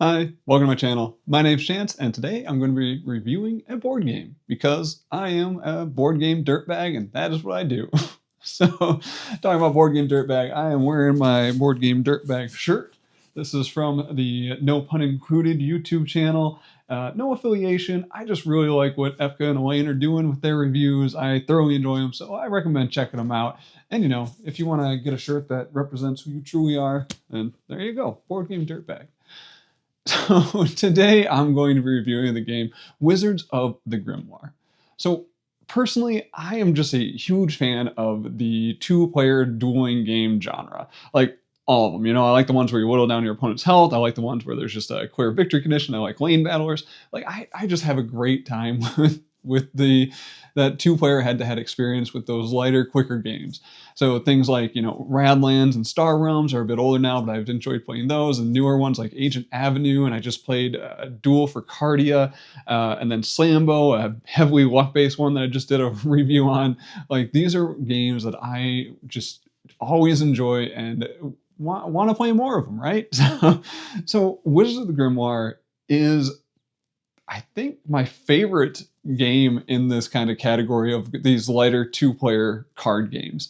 Hi, welcome to my channel. My name's Chance, and today I'm going to be reviewing a board game because I am a board game dirtbag, and that is what I do. So, talking about board game dirtbag, I am wearing my board game dirtbag shirt. This is from the No Pun Included YouTube channel. No affiliation. I just really like what Efka and Elaine are doing with their reviews. I thoroughly enjoy them, so I recommend checking them out. And if you want to get a shirt that represents who you truly are, then there you go, board game dirtbag. So today I'm going to be reviewing the game Wizards of the Grimoire. So personally, I am just a huge fan of the two-player dueling game genre. Like all of them, I like the ones where you whittle down your opponent's health. I like the ones where there's just a clear victory condition. I like lane battlers. Like I just have a great time with that two-player head-to-head experience with those lighter, quicker games. So things like, Radlands and Star Realms are a bit older now, but I've enjoyed playing those, and newer ones like Agent Avenue, and I just played a Duel for Cardia, and then Slambo, a heavily luck-based one that I just did a review on. Like, these are games that I just always enjoy and want to play more of them, right? So Wizards of the Grimoire is, I think, my favorite game in this kind of category of these lighter two-player card games.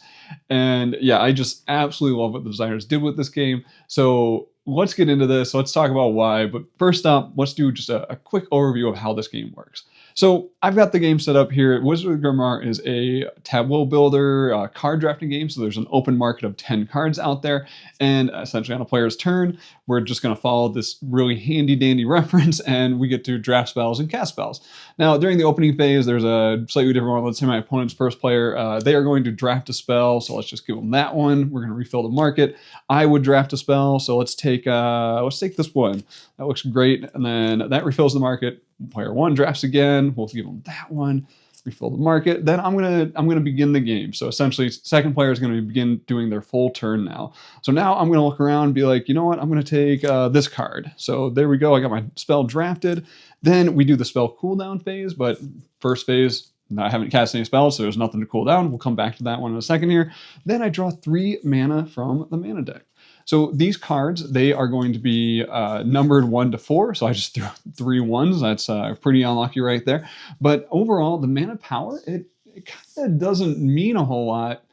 And yeah, I just absolutely love what the designers did with this game. So let's get into this. Let's talk about why. But first up, let's do just a quick overview of how this game works. So I've got the game set up here. Wizard of the Grimoire is a tableau builder card drafting game. So there's an open market of 10 cards out there. And essentially on a player's turn, we're just going to follow this really handy dandy reference and we get to draft spells and cast spells. Now, during the opening phase, there's a slightly different one. Let's say my opponent's first player, they are going to draft a spell. So let's just give them that one. We're going to refill the market. I would draft a spell. So let's take this one. That looks great. And then that refills the market. Player one drafts again. We'll give them that one. Refill the market. Then I'm gonna begin the game. So essentially, second player is going to begin doing their full turn now. So now I'm going to look around and be like, you know what? I'm going to take this card. So there we go. I got my spell drafted. Then we do the spell cooldown phase. But first phase, I haven't cast any spells, so there's nothing to cool down. We'll come back to that one in a second here. Then I draw 3 mana from the mana deck. So these cards, they are going to be numbered 1 to 4. So I just threw 3 ones. That's pretty unlucky right there. But overall, the mana power, it kind of doesn't mean a whole lot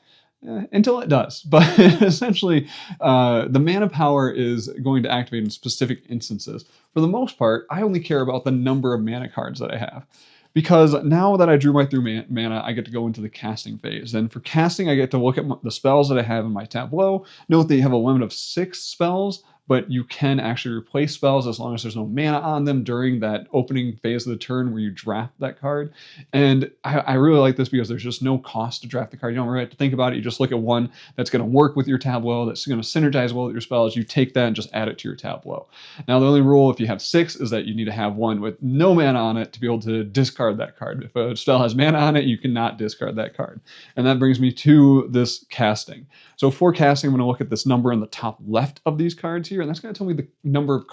until it does. But essentially, the mana power is going to activate in specific instances. For the most part, I only care about the number of mana cards that I have. Because now that I drew my 3 mana, I get to go into the casting phase. And for casting, I get to look at the spells that I have in my tableau. Note that you have a limit of 6 spells, but you can actually replace spells as long as there's no mana on them during that opening phase of the turn where you draft that card. And I really like this because there's just no cost to draft the card. You don't really have to think about it. You just look at one that's going to work with your tableau, that's going to synergize well with your spells. You take that and just add it to your tableau. Now, the only rule if you have 6 is that you need to have one with no mana on it to be able to discard that card. If a spell has mana on it, you cannot discard that card. And that brings me to this casting. So for casting, I'm going to look at this number in the top left of these cards here, and that's going to tell me the number of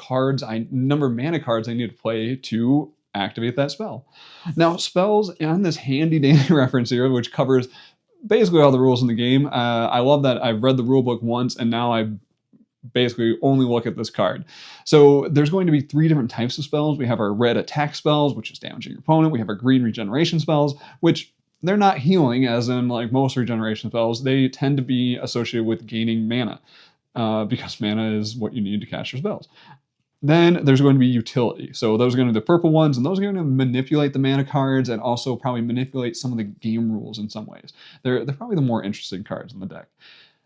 mana cards I need to play to activate that spell. Now, spells on this handy dandy reference here, which covers basically all the rules in the game. I love that I've read the rule book once, and now I basically only look at this card. So there's going to be 3 different types of spells. We have our red attack spells, which is damaging your opponent. We have our green regeneration spells, which they're not healing, as in like most regeneration spells. They tend to be associated with gaining mana, because mana is what you need to cast your spells. Then there's going to be utility. So those are going to be the purple ones, and those are going to manipulate the mana cards and also probably manipulate some of the game rules in some ways. They're probably the more interesting cards in the deck.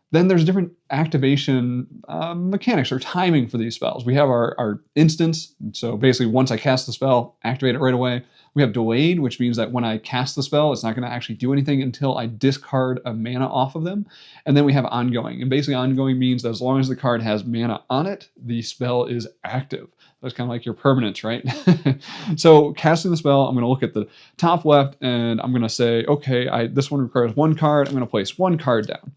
Then there's different activation mechanics or timing for these spells. We have our instance. So basically, once I cast the spell, activate it right away. We have delayed, which means that when I cast the spell, it's not going to actually do anything until I discard a mana off of them. And then we have ongoing. And basically, ongoing means that as long as the card has mana on it, the spell is active. That's kind of like your permanence, right? So casting the spell, I'm going to look at the top left, and I'm going to say, okay, this one requires 1 card. I'm going to place 1 card down.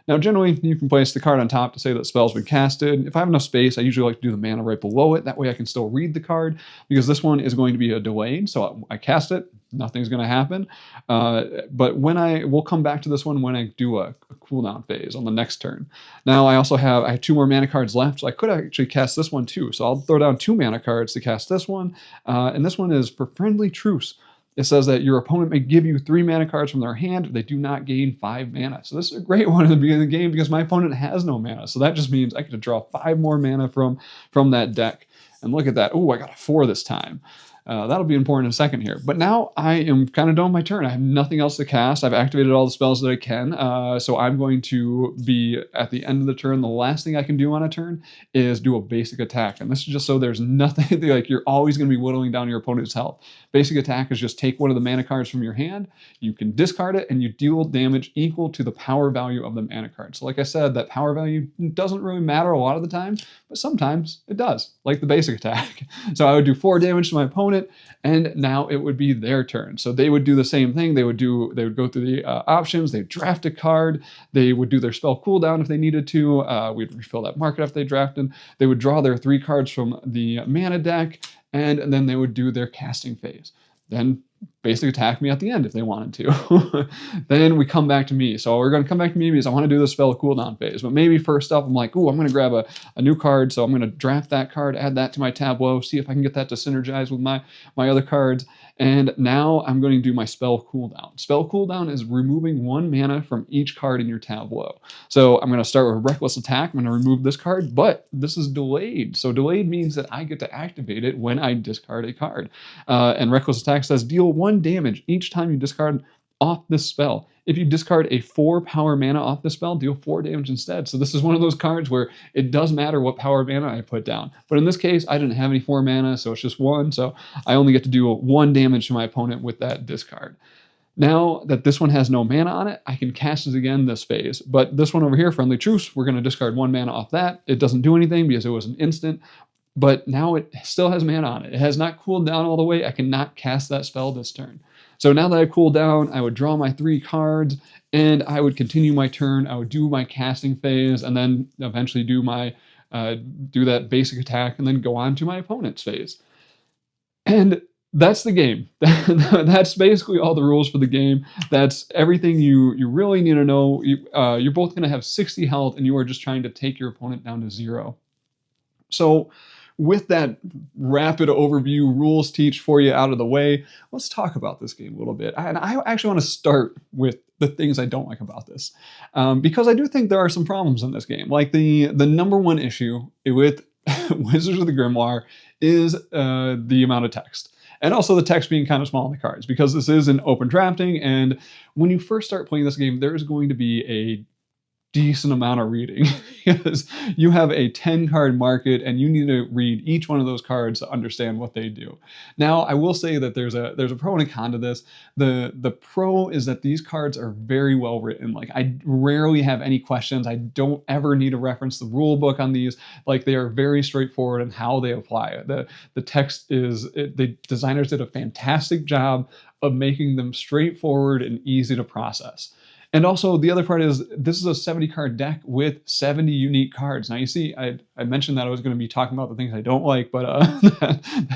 Now, generally, you can place the card on top to say that spell's been casted. If I have enough space, I usually like to do the mana right below it. That way I can still read the card, because this one is going to be a delayed. So I cast it, nothing's going to happen. But we'll come back to this one when I do a cooldown phase on the next turn. Now I have 2 more mana cards left, so I could actually cast this one too. So I'll throw down 2 mana cards to cast this one, and this one is for Friendly Truce. It says that your opponent may give you 3 mana cards from their hand, but they do not gain 5 mana. So this is a great one at the beginning of the game because my opponent has no mana. So that just means I get to draw 5 more mana from that deck. And look at that. Oh, I got a 4 this time. That'll be important in a second here. But now I am kind of done my turn. I have nothing else to cast. I've activated all the spells that I can. So I'm going to be, at the end of the turn, the last thing I can do on a turn is do a basic attack. And this is just so there's nothing, like you're always going to be whittling down your opponent's health. Basic attack is just take one of the mana cards from your hand, you can discard it, and you deal damage equal to the power value of the mana card. So like I said, that power value doesn't really matter a lot of the time, but sometimes it does, like the basic attack. So I would do 4 damage to my opponent, and now it would be their turn. So they would do the same thing. They would go through the options, they'd draft a card, they would do their spell cooldown if they needed to, we'd refill that market after they drafted, they would draw their 3 cards from the mana deck, and then they would do their casting phase. Then basic attack me at the end if they wanted to. Then we come back to me. So we're going to come back to me because I want to do the spell cooldown phase. But maybe first up, I'm like, ooh, I'm going to grab a new card. So I'm going to draft that card, add that to my tableau, see if I can get that to synergize with my other cards. And now I'm going to do my spell cooldown. Spell cooldown is removing 1 mana from each card in your tableau. So I'm going to start with Reckless Attack. I'm going to remove this card, but this is delayed. So delayed means that I get to activate it when I discard a card. And Reckless Attack says deal 1 damage each time you discard off this spell. If you discard a 4 power mana off the spell, deal 4 damage instead. So this is one of those cards where it does matter what power mana I put down. But in this case, I didn't have any 4 mana, so it's just 1. So I only get to do 1 damage to my opponent with that discard. Now that this one has no mana on it, I can cast it again this phase. But this one over here, Friendly Truce, we're going to discard 1 mana off that. It doesn't do anything because it was an instant. But now it still has mana on it. It has not cooled down all the way. I cannot cast that spell this turn. So now that I've cooled down, I would draw my 3 cards, and I would continue my turn. I would do my casting phase, and then eventually do that basic attack, and then go on to my opponent's phase. And that's the game. That's basically all the rules for the game. That's everything you really need to know. You're both going to have 60 health, and you are just trying to take your opponent down to 0. So with that rapid overview rules teach for you out of the way, let's talk about this game a little bit. And I actually want to start with the things I don't like about this, because I do think there are some problems in this game. Like the number one issue with Wizards of the Grimoire is the amount of text. And also the text being kind of small on the cards, because this is an open drafting, and when you first start playing this game, there is going to be a decent amount of reading because you have a 10 card market and you need to read each one of those cards to understand what they do. Now, I will say that there's a pro and a con to this. The pro is that these cards are very well written. Like, I rarely have any questions. I don't ever need to reference the rule book on these. Like, they are very straightforward in how they apply. The text the designers did a fantastic job of making them straightforward and easy to process. And also, the other part is this is a 70 card deck with 70 unique cards. Now, you see, I mentioned that I was going to be talking about the things I don't like, but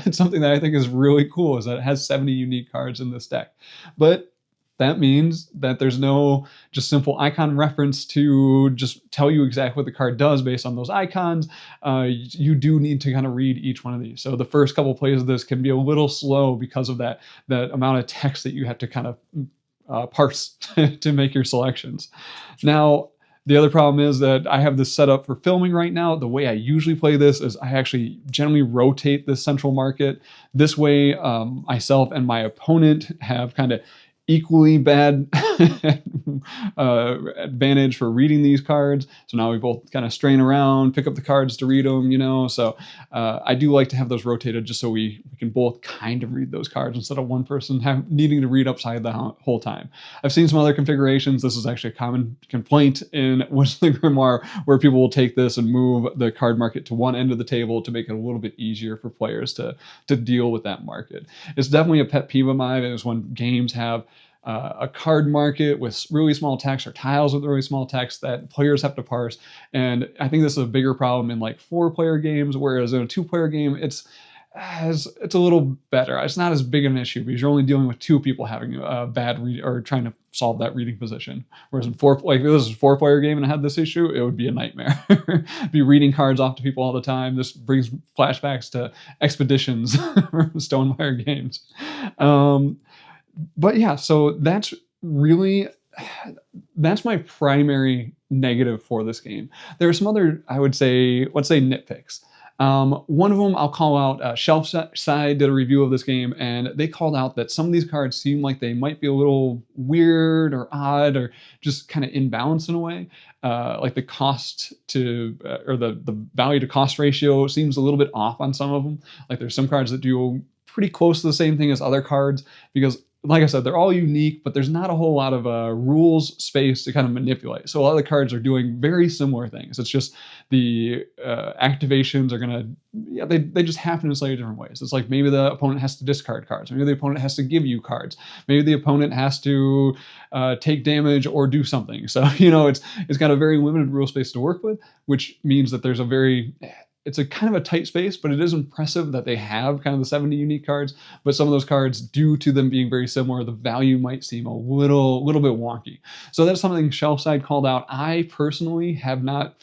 that's something that I think is really cool, is that it has 70 unique cards in this deck. But that means that there's no just simple icon reference to just tell you exactly what the card does based on those icons. You do need to kind of read each one of these. So the first couple plays of this can be a little slow because of that amount of text that you have to kind of parse to make your selections. Now, the other problem is that I have this set up for filming right now. The way I usually play this is I actually generally rotate this central market. This way, myself and my opponent have kind of equally bad advantage for reading these cards. So now we both kind of strain around, pick up the cards to read them, So I do like to have those rotated just so we can both kind of read those cards instead of one person needing to read upside the whole time. I've seen some other configurations. This is actually a common complaint in Wizards of the Grimoire, where people will take this and move the card market to one end of the table to make it a little bit easier for players to deal with that market. It's definitely a pet peeve of mine is when games have a card market with really small text or tiles with really small text that players have to parse. And I think this is a bigger problem in like 4-player games, whereas in a 2-player game, it's a little better. It's not as big an issue because you're only dealing with 2 people having a bad read or trying to solve that reading position. Whereas in like if this is a 4-player game and I had this issue, it would be a nightmare. Be reading cards off to people all the time. This brings flashbacks to expeditions from Stonewire games. But yeah, so that's my primary negative for this game. There are some other, I would say, let's say nitpicks. One of them I'll call out. Shelf Side did a review of this game, and they called out that some of these cards seem like they might be a little weird or odd or just kind of imbalanced in a way. Like the cost to or the value to cost ratio seems a little bit off on some of them. Like there's some cards that do pretty close to the same thing as other cards because, like I said, they're all unique, but there's not a whole lot of rules space to kind of manipulate. So a lot of the cards are doing very similar things. It's just the activations are gonna, yeah, they just happen in slightly different ways. It's like maybe the opponent has to discard cards. Maybe the opponent has to give you cards. Maybe the opponent has to take damage or do something. So, it's got a very limited rule space to work with, which means that there's it's a kind of a tight space, but it is impressive that they have kind of the 70 unique cards. But some of those cards, due to them being very similar, the value might seem a little bit wonky. So that's something Shelfside called out. I personally have not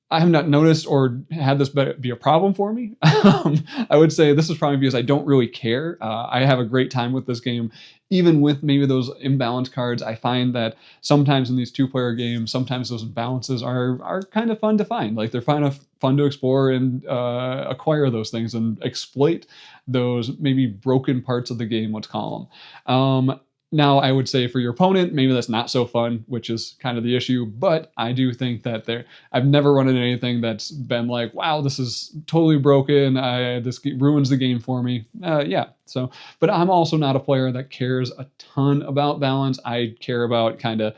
noticed or had this be a problem for me. I would say this is probably because I don't really care. I have a great time with this game. Even with maybe those imbalanced cards, I find that sometimes in these 2-player games, sometimes those imbalances are kind of fun to find. Like they're fun to explore and acquire those things and exploit those maybe broken parts of the game, let's call them. Now, I would say for your opponent, maybe that's not so fun, which is kind of the issue. But I do think that I've never run into anything that's been like, wow, this is totally broken. This ruins the game for me. Yeah. So, but I'm also not a player that cares a ton about balance. I care about kind of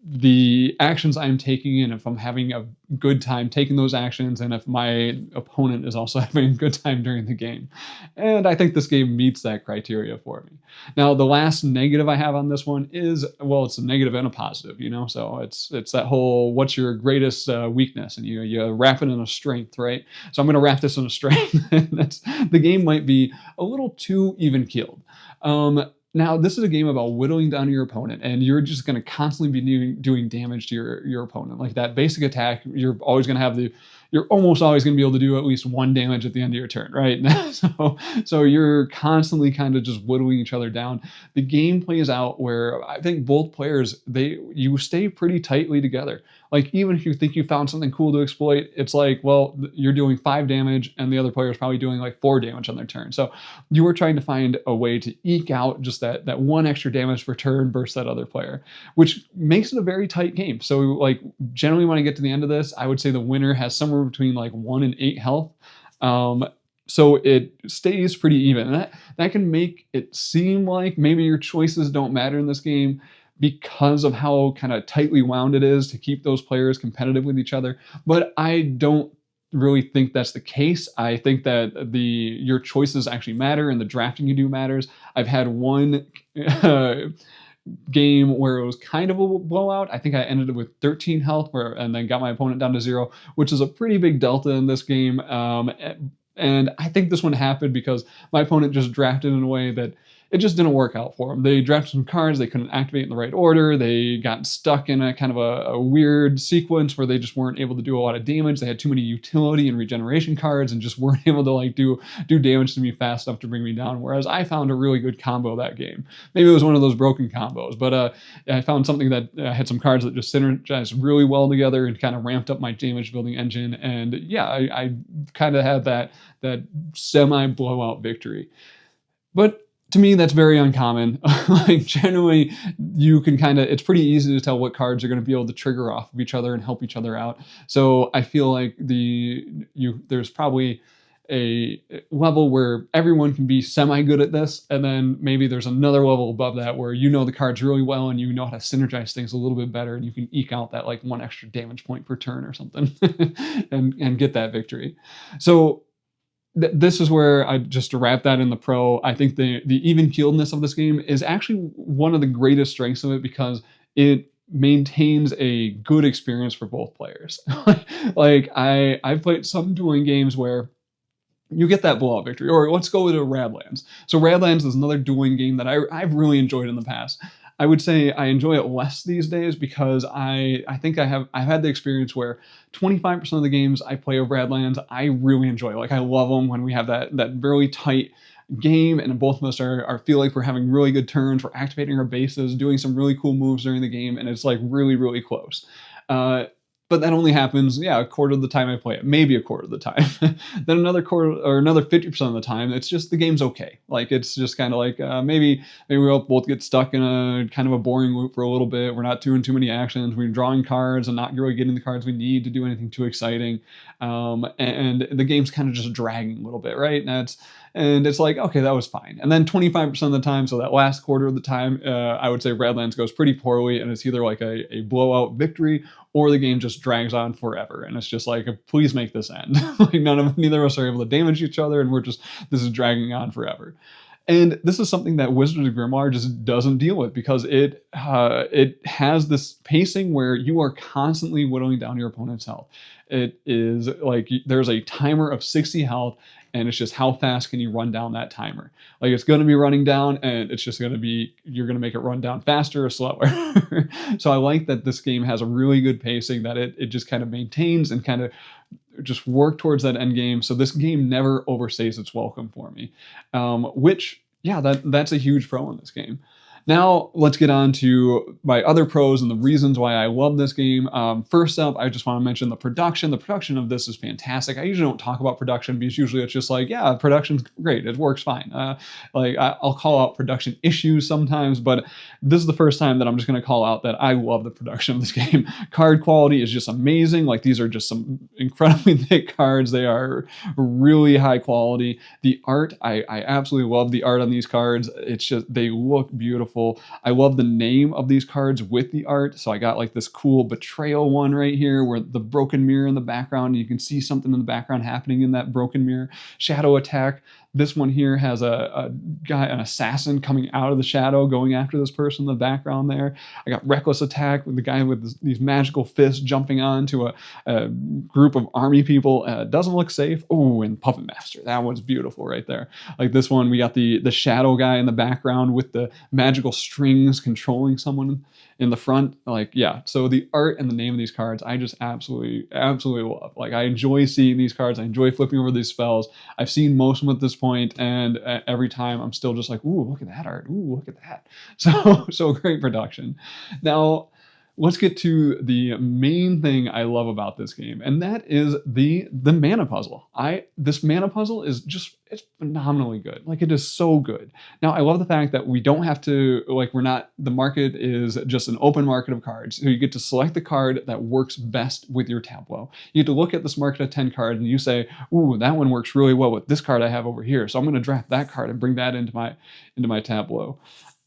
the actions I'm taking, and if I'm having a good time taking those actions, and if my opponent is also having a good time during the game. And I think this game meets that criteria for me. Now, the last negative I have on this one is, well, it's a negative and a positive, so it's that whole, what's your greatest weakness? And you wrap it in a strength, right? So I'm going to wrap this in a strength. The game might be a little too even-keeled. Now, this is a game about whittling down your opponent, and you're just going to constantly be doing damage to your opponent. Like that basic attack, you're always going to have you're almost always going to be able to do at least 1 damage at the end of your turn, right? So you're constantly kind of just whittling each other down. The game plays out where I think both players, you stay pretty tightly together. Like even if you think you found something cool to exploit, it's like, well, you're doing 5 damage and the other player is probably doing like 4 damage on their turn. So you are trying to find a way to eke out just that 1 extra damage per turn versus that other player, which makes it a very tight game. So like generally when I get to the end of this, I would say the winner has somewhere between like 1 and 8 health. So it stays pretty even. And that can make it seem like maybe your choices don't matter in this game, because of how kind of tightly wound it is to keep those players competitive with each other. But I don't really think that's the case. I think that your choices actually matter and the drafting you do matters. I've had one game where it was kind of a blowout. I think I ended up with 13 health and then got my opponent down to 0, which is a pretty big delta in this game. And I think this one happened because my opponent just drafted in a way that it just didn't work out for them. They drafted some cards they couldn't activate in the right order. They got stuck in a kind of a weird sequence where they just weren't able to do a lot of damage. They had too many utility and regeneration cards and just weren't able to like do damage to me fast enough to bring me down. Whereas I found a really good combo that game. Maybe it was one of those broken combos, but I found something that had some cards that just synergized really well together and kind of ramped up my damage building engine. And yeah, I kind of had that semi blowout victory. But to me, that's very uncommon. Like generally, you can it's pretty easy to tell what cards are going to be able to trigger off of each other and help each other out. So I feel like there's probably a level where everyone can be semi-good at this, and then maybe there's another level above that where you know the cards really well and you know how to synergize things a little bit better, and you can eke out that like 1 extra damage point per turn or something and get that victory. So this is where I just to wrap that in the pro. I think the even keeledness of this game is actually one of the greatest strengths of it because it maintains a good experience for both players. Like I've played some dueling games where you get that blowout victory. Or let's go to Radlands. So Radlands is another dueling game that I've really enjoyed in the past. I would say I enjoy it less these days because I think I've had the experience where 25% of the games I play of Radlands I really enjoy. Like I love them when we have that really tight game and both of us are feel like we're having really good turns, we're activating our bases, doing some really cool moves during the game, and it's like really, really close. But that only happens, a quarter of the time I play it, maybe a quarter of the time. Then another quarter or another 50% of the time, it's just the game's okay. Like it's just kind of like maybe we'll both get stuck in a kind of a boring loop for a little bit. We're not doing too many actions. We're drawing cards and not really getting the cards we need to do anything too exciting. And the game's kind of just dragging a little bit, right? And it's like, okay, that was fine. And then 25% of the time, so that last quarter of the time, I would say Radlands goes pretty poorly, and it's either like a blowout victory or the game just drags on forever. And it's just like, please make this end. Like neither of us are able to damage each other, and this is dragging on forever. And this is something that Wizards of Grimoire just doesn't deal with because it has this pacing where you are constantly whittling down your opponent's health. It is like there's a timer of 60 health, and it's just how fast can you run down that timer. Like it's going to be running down, and it's just going to be, you're going to make it run down faster or slower. So I like that this game has a really good pacing, that it just kind of maintains and kind of just work towards that end game. So this game never overstays its welcome for me, which, that's a huge pro in this game. Now, let's get on to my other pros and the reasons why I love this game. First up, I just want to mention the production. The production of this is fantastic. I usually don't talk about production because usually it's just like, production's great. It works fine. I'll call out production issues sometimes, but this is the first time that I'm just going to call out that I love the production of this game. Card quality is just amazing. Like these are just some incredibly thick cards. They are really high quality. The art, I absolutely love the art on these cards. It's just, they look beautiful. I love the name of these cards with the art. So I got like this cool betrayal one right here where the broken mirror in the background, you can see something in the background happening in that broken mirror. Shadow attack. This one here has an assassin coming out of the shadow going after this person in the background there. I got reckless attack with the guy with these magical fists jumping onto a group of army people. Doesn't look safe. Oh, and Puppet Master. That one's beautiful right there. Like this one, we got the shadow guy in the background with the magical strings controlling someone in the front. So the art and the name of these cards, I just absolutely love. Like I enjoy seeing these cards. I enjoy flipping over these spells. I've seen most of them at this point, and every time I'm still just like, ooh, look at that art. Ooh, look at that. So great production. Now, let's get to the main thing I love about this game, and that is the mana puzzle. This mana puzzle is just, it's phenomenally good. Like it is so good. Now I love the fact that we don't have to, the market is just an open market of cards. So you get to select the card that works best with your tableau. You get to look at this market of 10 cards and you say, ooh, that one works really well with this card I have over here. So I'm going to draft that card and bring that into my tableau.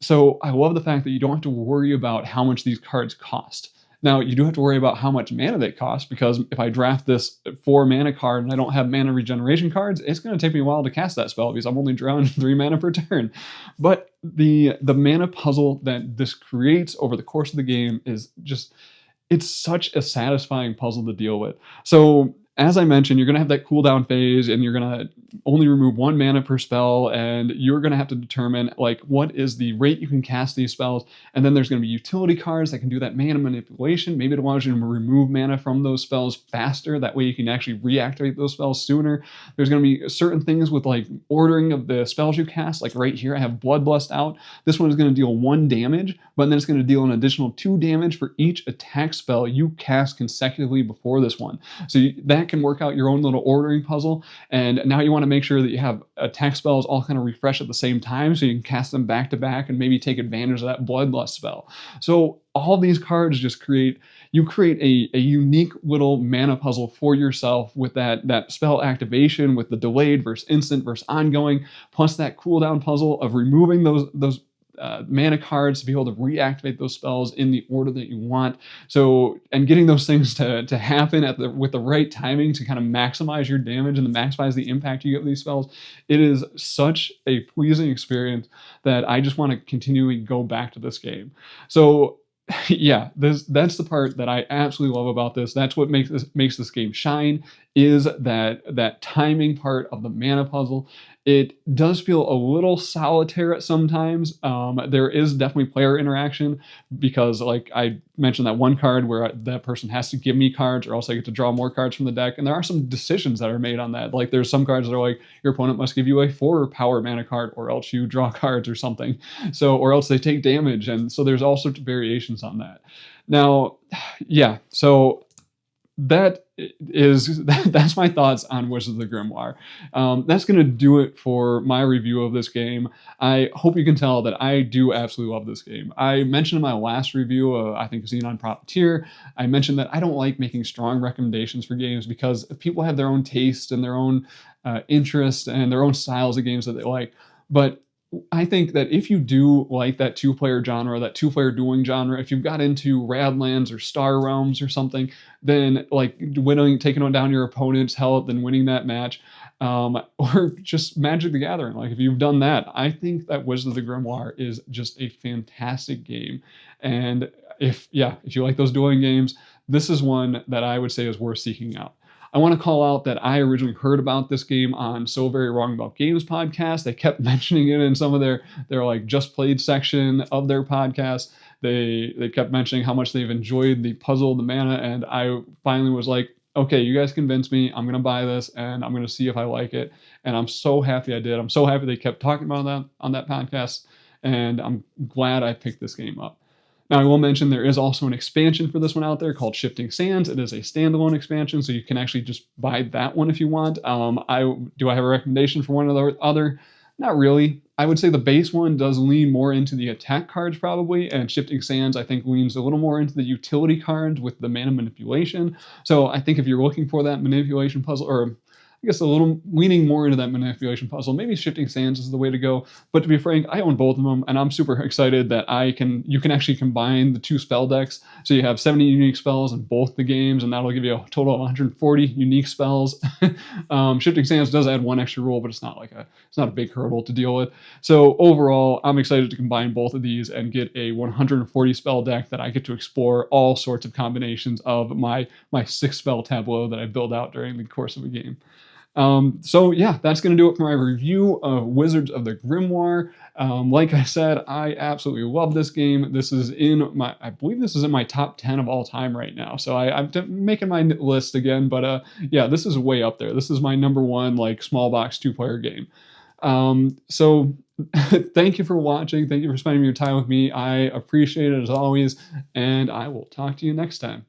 So I love the fact that you don't have to worry about how much these cards cost. Now, you do have to worry about how much mana they cost, because if I draft this 4 mana card and I don't have mana regeneration cards, it's going to take me a while to cast that spell because I'm only drawing 3 mana per turn. But the mana puzzle that this creates over the course of the game is just, it's such a satisfying puzzle to deal with. So as I mentioned, you're going to have that cooldown phase, and you're going to only remove 1 mana per spell, and you're going to have to determine what is the rate you can cast these spells. And then there's going to be utility cards that can do that mana manipulation. Maybe it allows you to remove mana from those spells faster. That way you can actually reactivate those spells sooner. There's going to be certain things with ordering of the spells you cast. Like right here, I have Bloodlust out. This one is going to deal 1 damage, but then it's going to deal an additional 2 damage for each attack spell you cast consecutively before this one. So that can work out your own little ordering puzzle. And now you want to make sure that you have attack spells all kind of refresh at the same time, so you can cast them back to back and maybe take advantage of that Bloodlust spell. So all these cards just create a unique little mana puzzle for yourself with that spell activation, with the delayed versus instant versus ongoing, plus that cooldown puzzle of removing those mana cards to be able to reactivate those spells in the order that you want. So, and getting those things to happen with the right timing to kind of maximize your damage and to maximize the impact you get with these spells, it is such a pleasing experience that I just want to continually go back to this game. So yeah, that's the part that I absolutely love about this. That's what makes this game shine, is that timing part of the mana puzzle. It does feel a little solitaire at sometimes. There is definitely player interaction because, like I mentioned, that one card where that person has to give me cards or else I get to draw more cards from the deck. And there are some decisions that are made on that. Like there's some cards that are like, your opponent must give you a 4 power mana card or else you draw cards or something. So, or else they take damage. And so there's all sorts of variations on that. Now, yeah, so that's my thoughts on Wizards of the Grimoire. That's going to do it for my review of this game. I hope you can tell that I do absolutely love this game. I mentioned in my last review, I think Xenon Profiteer, I mentioned that I don't like making strong recommendations for games because people have their own taste and their own interests and their own styles of games that they like. But I think that if you do like that two-player genre, that two-player dueling genre, if you've got into Radlands or Star Realms or something, then like taking down your opponent's health and winning that match, or just Magic the Gathering. Like if you've done that, I think that Wizards of the Grimoire is just a fantastic game. And if you like those dueling games, this is one that I would say is worth seeking out. I want to call out that I originally heard about this game on So Very Wrong About Games podcast. They kept mentioning it in some of their like just played section of their podcast. They kept mentioning how much they've enjoyed the puzzle, the mana, and I finally was like, okay, you guys convinced me. I'm gonna buy this and I'm gonna see if I like it. And I'm so happy I did. I'm so happy they kept talking about that on that podcast, and I'm glad I picked this game up. Now, I will mention there is also an expansion for this one out there called Shifting Sands. It is a standalone expansion, so you can actually just buy that one if you want. I have a recommendation for one or the other? Not really. I would say the base one does lean more into the attack cards probably, and Shifting Sands I think leans a little more into the utility cards with the mana manipulation. So I think if you're looking for that manipulation puzzle, or I guess a little leaning more into that manipulation puzzle, maybe Shifting Sands is the way to go. But to be frank, I own both of them, and I'm super excited that you can actually combine the two spell decks. So you have 70 unique spells in both the games, and that'll give you a total of 140 unique spells. Shifting Sands does add one extra rule, but it's not a big hurdle to deal with. So overall, I'm excited to combine both of these and get a 140 spell deck that I get to explore all sorts of combinations of my 6 spell tableau that I build out during the course of a game. So yeah, that's going to do it for my review of Wizards of the Grimoire. Like I said, I absolutely love this game. This is I believe this is in my top 10 of all time right now. So I'm making my list again, but yeah, this is way up there. This is my number one, like, small box 2-player game. So thank you for watching. Thank you for spending your time with me. I appreciate it as always, and I will talk to you next time.